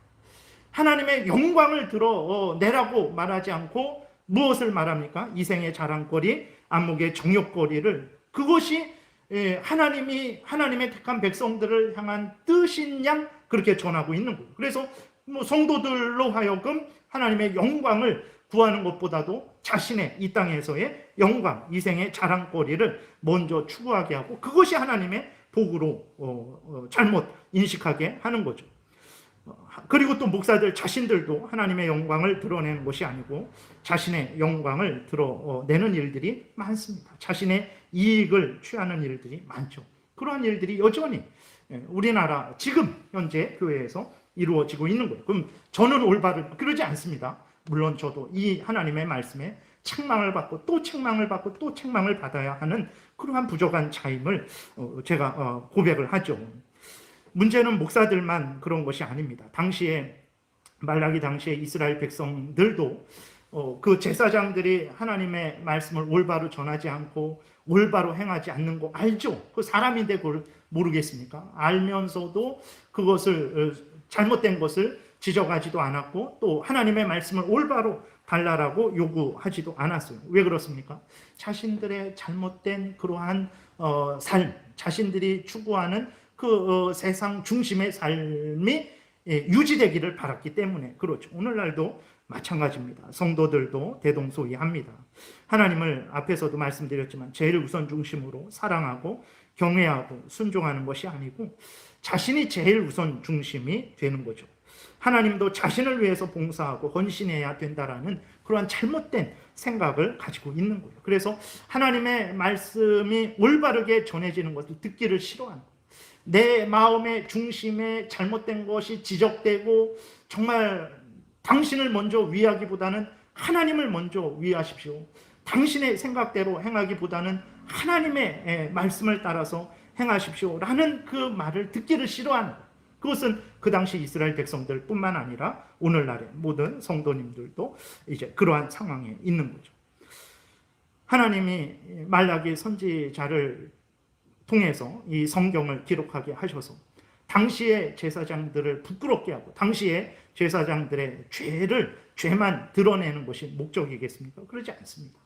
하나님의 영광을 드러내라고 말하지 않고 무엇을 말합니까? 이생의 자랑거리, 안목의 정욕거리를, 그것이 하나님의 택한 백성들을 향한 뜻인 양 그렇게 전하고 있는 거예요. 그래서 성도들로 하여금 하나님의 영광을 구하는 것보다도 자신의 이 땅에서의 영광, 이생의 자랑거리를 먼저 추구하게 하고, 그것이 하나님의 복으로 잘못 인식하게 하는 거죠. 그리고 또 목사들 자신들도 하나님의 영광을 드러내는 것이 아니고 자신의 영광을 드러내는 일들이 많습니다. 자신의 이익을 취하는 일들이 많죠. 그러한 일들이 여전히 우리나라 지금 현재 교회에서 이루어지고 있는 거예요. 그럼 저는 올바른 그러지 않습니다. 물론 저도 이 하나님의 말씀에 책망을 받고 또 책망을 받고 또 책망을 받아야 하는 그러한 부족한 자임을 제가 고백을 하죠. 문제는 목사들만 그런 것이 아닙니다. 당시에 말라기 당시에 이스라엘 백성들도 그 제사장들이 하나님의 말씀을 올바로 전하지 않고 올바로 행하지 않는 거 알죠? 그 사람인데 그걸 모르겠습니까? 알면서도 그것을 잘못된 것을 지적하지도 않았고 또 하나님의 말씀을 올바로 달라라고 요구하지도 않았어요. 왜 그렇습니까? 자신들의 잘못된 그러한 삶, 자신들이 추구하는 그 세상 중심의 삶이 유지되기를 바랐기 때문에 그렇죠. 오늘날도 마찬가지입니다. 성도들도 대동소이합니다. 하나님을 앞에서도 말씀드렸지만 제일 우선 중심으로 사랑하고 경외하고 순종하는 것이 아니고 자신이 제일 우선 중심이 되는 거죠. 하나님도 자신을 위해서 봉사하고 헌신해야 된다라는 그러한 잘못된 생각을 가지고 있는 거예요. 그래서 하나님의 말씀이 올바르게 전해지는 것을 듣기를 싫어하는 거예요. 내 마음의 중심에 잘못된 것이 지적되고 정말 당신을 먼저 위하기보다는 하나님을 먼저 위하십시오. 당신의 생각대로 행하기보다는 하나님의 말씀을 따라서 행하십시오 라는 그 말을 듣기를 싫어하는 거예요. 그것은 그 당시 이스라엘 백성들 뿐만 아니라 오늘날의 모든 성도님들도 이제 그러한 상황에 있는 거죠. 하나님이 말라기 선지자를 통해서 이 성경을 기록하게 하셔서 당시의 제사장들을 부끄럽게 하고 당시의 제사장들의 죄만 드러내는 것이 목적이겠습니까? 그러지 않습니다.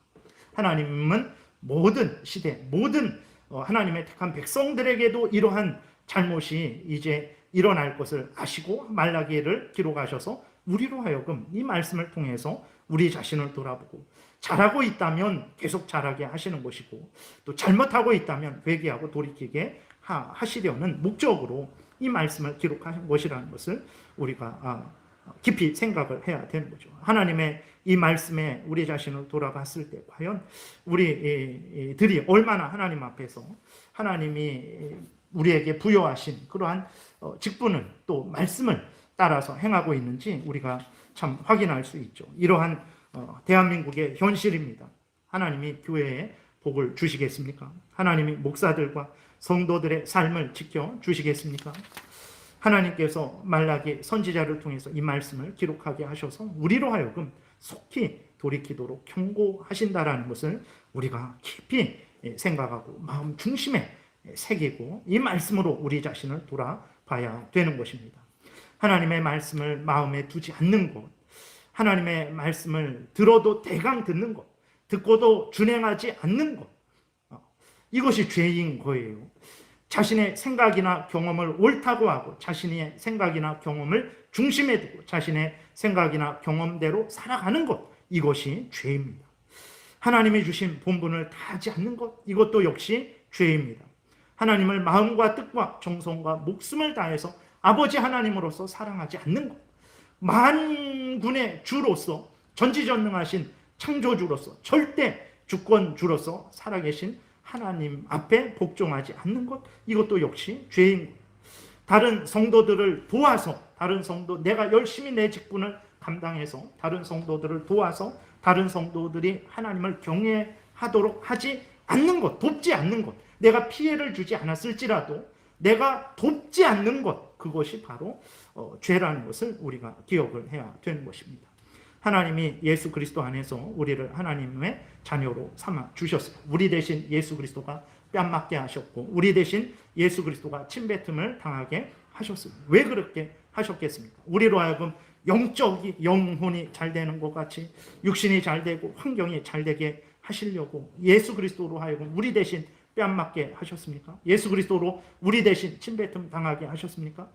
하나님은 모든 시대, 모든 하나님의 택한 백성들에게도 이러한 잘못이 이제 일어날 것을 아시고 말라기를 기록하셔서 우리로 하여금 이 말씀을 통해서 우리 자신을 돌아보고 잘하고 있다면 계속 잘하게 하시는 것이고 또 잘못하고 있다면 회개하고 돌이키게 하시려는 목적으로 이 말씀을 기록하신 것이라는 것을 우리가 깊이 생각을 해야 되는 거죠. 하나님의 이 말씀에 우리 자신을 돌아봤을 때 과연 우리들이 얼마나 하나님 앞에서 하나님이 우리에게 부여하신 그러한 직분을 또 말씀을 따라서 행하고 있는지 우리가 참 확인할 수 있죠. 이러한 대한민국의 현실입니다. 하나님이 교회에 복을 주시겠습니까? 하나님이 목사들과 성도들의 삶을 지켜주시겠습니까? 하나님께서 말라기 선지자를 통해서 이 말씀을 기록하게 하셔서 우리로 하여금 속히 돌이키도록 경고하신다라는 것을 우리가 깊이 생각하고 마음 중심에 새기고 이 말씀으로 우리 자신을 돌아봐야 되는 것입니다. 하나님의 말씀을 마음에 두지 않는 것, 하나님의 말씀을 들어도 대강 듣는 것, 듣고도 준행하지 않는 것, 이것이 죄인 거예요. 자신의 생각이나 경험을 옳다고 하고 자신의 생각이나 경험을 중심에 두고 자신의 생각이나 경험대로 살아가는 것, 이것이 죄입니다. 하나님이 주신 본분을 다하지 않는 것, 이것도 역시 죄입니다. 하나님을 마음과 뜻과 정성과 목숨을 다해서 아버지 하나님으로서 사랑하지 않는 것, 만군의 주로서 전지전능하신 창조주로서 절대 주권주로서 살아계신 하나님 앞에 복종하지 않는 것, 이것도 역시 죄인 것. 다른 성도들을 도와서 내가 열심히 내 직분을 감당해서 다른 성도들을 도와서 다른 성도들이 하나님을 경외하도록 하지 않는 것, 돕지 않는 것, 내가 피해를 주지 않았을지라도 내가 돕지 않는 것, 그것이 바로 죄라는 것을 우리가 기억을 해야 되는 것입니다. 하나님이 예수 그리스도 안에서 우리를 하나님의 자녀로 삼아 주셨어요. 우리 대신 예수 그리스도가 뺨 맞게 하셨고 우리 대신 예수 그리스도가 침뱉음을 당하게 하셨어요. 왜 그렇게 하셨겠습니까? 우리로 하여금 영혼이 잘 되는 것 같이 육신이 잘 되고 환경이 잘 되게 하시려고 예수 그리스도로 하여금 우리 대신 뺨 맞게 하셨습니까? 예수 그리스도로 우리 대신 침뱉음 당하게 하셨습니까?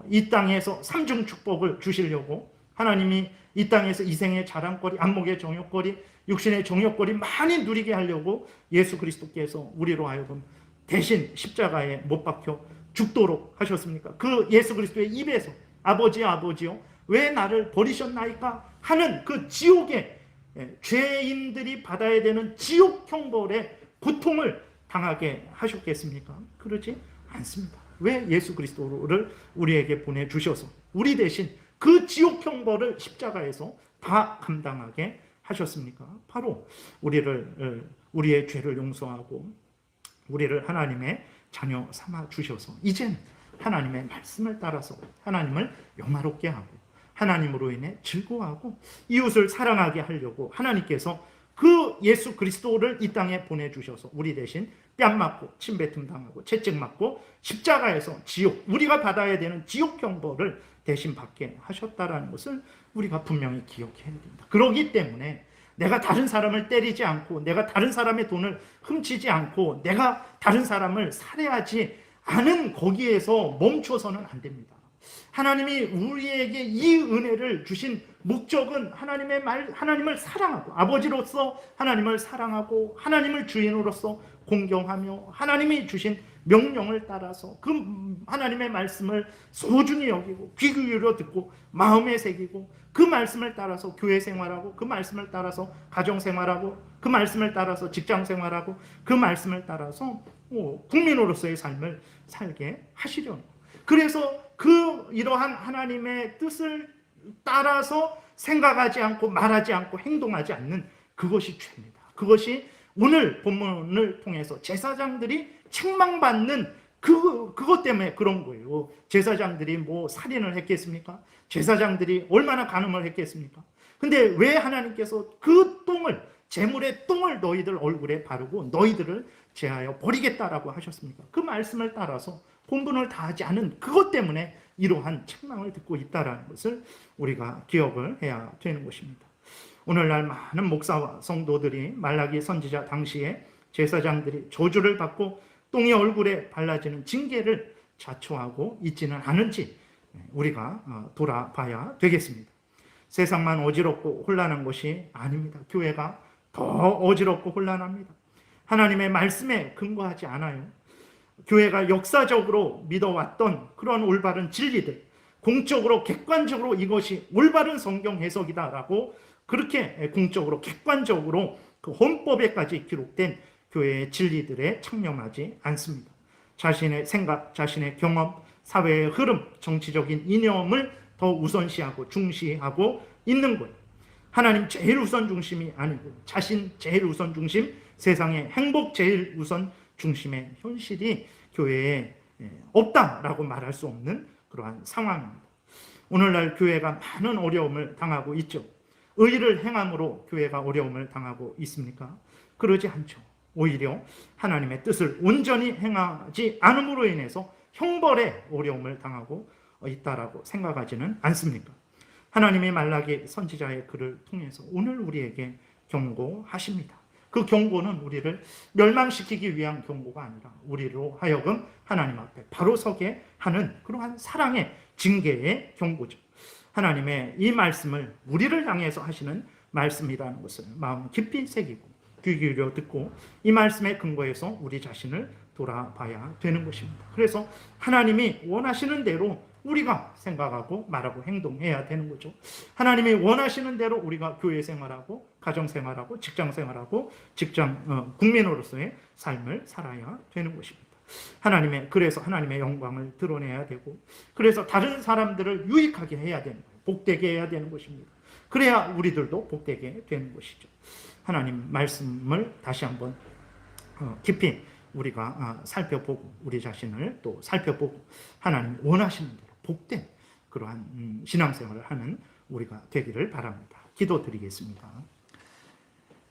이 땅에서 삼중 축복을 주시려고 하나님이 이 땅에서 이생의 자랑거리, 안목의 정욕거리, 육신의 정욕거리 많이 누리게 하려고 예수 그리스도께서 우리로 하여금 대신 십자가에 못 박혀 죽도록 하셨습니까? 그 예수 그리스도의 입에서 아버지요 왜 나를 버리셨나이까 하는 그 지옥의 죄인들이 받아야 되는 지옥 형벌의 고통을 당하게 하셨겠습니까? 그러지 않습니다. 왜 예수 그리스도를 우리에게 보내주셔서 우리 대신 그 지옥 형벌을 십자가에서 다 감당하게 하셨습니까? 바로 우리의 죄를 용서하고 우리를 하나님의 자녀 삼아 주셔서 이제는 하나님의 말씀을 따라서 하나님을 영화롭게 하고 하나님으로 인해 즐거워하고 이웃을 사랑하게 하려고 하나님께서 그 예수 그리스도를 이 땅에 보내주셔서 우리 대신 뺨 맞고 침뱉음 당하고 채찍 맞고 십자가에서 지옥, 우리가 받아야 되는 지옥 형벌을 대신 받게 하셨다라는 것을 우리가 분명히 기억해야 됩니다. 그렇기 때문에 내가 다른 사람을 때리지 않고 내가 다른 사람의 돈을 훔치지 않고 내가 다른 사람을 살해하지 않은 거기에서 멈춰서는 안 됩니다. 하나님이 우리에게 이 은혜를 주신 목적은 하나님을 사랑하고 아버지로서 하나님을 사랑하고 하나님을 주인으로서 공경하며 하나님이 주신 명령을 따라서 그 하나님의 말씀을 소중히 여기고 귀 기울여 듣고 마음에 새기고 그 말씀을 따라서 교회 생활하고 그 말씀을 따라서 가정 생활하고 그 말씀을 따라서 직장 생활하고 그 말씀을 따라서 국민으로서의 삶을 살게 하시려는 거예요. 그래서 이러한 하나님의 뜻을 따라서 생각하지 않고 말하지 않고 행동하지 않는 그것이 죄입니다. 그것이 오늘 본문을 통해서 제사장들이 책망받는 그것 때문에 그런 거예요. 제사장들이 뭐 살인을 했겠습니까? 제사장들이 얼마나 간음을 했겠습니까? 근데 왜 하나님께서 그 똥을, 제물의 똥을 너희들 얼굴에 바르고 너희들을 제하여 버리겠다라고 하셨습니까? 그 말씀을 따라서 본분을 다하지 않은 그것 때문에 이러한 책망을 듣고 있다라는 것을 우리가 기억을 해야 되는 것입니다. 오늘날 많은 목사와 성도들이 말라기 선지자 당시에 제사장들이 저주를 받고 똥이 얼굴에 발라지는 징계를 자초하고 있지는 않은지 우리가 돌아봐야 되겠습니다. 세상만 어지럽고 혼란한 것이 아닙니다. 교회가 더 어지럽고 혼란합니다. 하나님의 말씀에 근거하지 않아요. 교회가 역사적으로 믿어왔던 그런 올바른 진리들, 공적으로 객관적으로 이것이 올바른 성경 해석이다라고 그렇게 공적으로 객관적으로 그 헌법에까지 기록된 교회의 진리들에 창념하지 않습니다. 자신의 생각, 자신의 경험, 사회의 흐름, 정치적인 이념을 더 우선시하고 중시하고 있는 거예요. 하나님 제일 우선 중심이 아니고 자신 제일 우선 중심, 세상의 행복 제일 우선 중심의 현실이 교회에 없다라고 말할 수 없는 그러한 상황입니다. 오늘날 교회가 많은 어려움을 당하고 있죠. 의를 행함으로 교회가 어려움을 당하고 있습니까? 그러지 않죠. 오히려 하나님의 뜻을 온전히 행하지 않음으로 인해서 형벌의 어려움을 당하고 있다라고 생각하지는 않습니까? 하나님이 말라기 선지자의 글을 통해서 오늘 우리에게 경고하십니다. 그 경고는 우리를 멸망시키기 위한 경고가 아니라 우리로 하여금 하나님 앞에 바로 서게 하는 그러한 사랑의 징계의 경고죠. 하나님의 이 말씀을 우리를 향해서 하시는 말씀이라는 것을 마음 깊이 새기고 귀 기울여 듣고 이 말씀에 근거해서 우리 자신을 돌아봐야 되는 것입니다. 그래서 하나님이 원하시는 대로 우리가 생각하고 말하고 행동해야 되는 거죠. 하나님이 원하시는 대로 우리가 교회 생활하고 가정 생활하고 직장 생활하고 국민으로서의 삶을 살아야 되는 것입니다. 그래서 하나님의 영광을 드러내야 되고 그래서 다른 사람들을 유익하게 해야 되는 거예요. 복되게 해야 되는 것입니다. 그래야 우리들도 복되게 되는 것이죠. 하나님 말씀을 다시 한번 깊이 우리가 살펴보고 우리 자신을 또 살펴보고 하나님 원하시는 대로 복된 그러한 신앙생활을 하는 우리가 되기를 바랍니다. 기도드리겠습니다.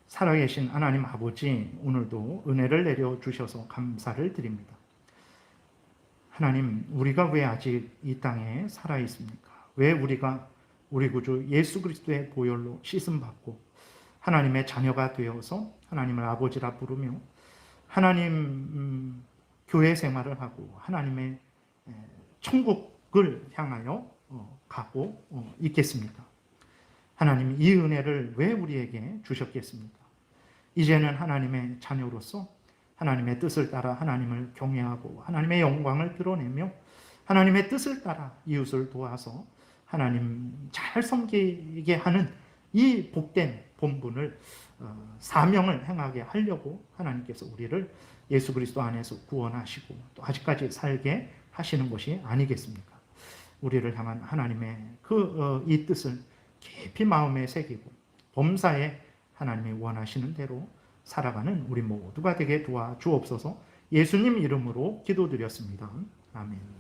살아계신 하나님 아버지, 오늘도 은혜를 내려주셔서 감사를 드립니다. 하나님, 우리가 왜 아직 이 땅에 살아있습니까? 왜 우리가 우리 구주 예수 그리스도의 보혈로 씻음받고 하나님의 자녀가 되어서 하나님을 아버지라 부르며 하나님 교회 생활을 하고 하나님의 천국을 향하여 가고 있겠습니까? 하나님, 이 은혜를 왜 우리에게 주셨겠습니까? 이제는 하나님의 자녀로서 하나님의 뜻을 따라 하나님을 경외하고 하나님의 영광을 드러내며 하나님의 뜻을 따라 이웃을 도와서 하나님 잘 섬기게 하는 이 복된 본분을 사명을 행하게 하려고 하나님께서 우리를 예수 그리스도 안에서 구원하시고 또 아직까지 살게 하시는 것이 아니겠습니까? 우리를 향한 하나님의 이 뜻을 깊이 마음에 새기고 범사에 하나님이 원하시는 대로 살아가는 우리 모두가 되게 도와주옵소서. 예수님 이름으로 기도드렸습니다. 아멘.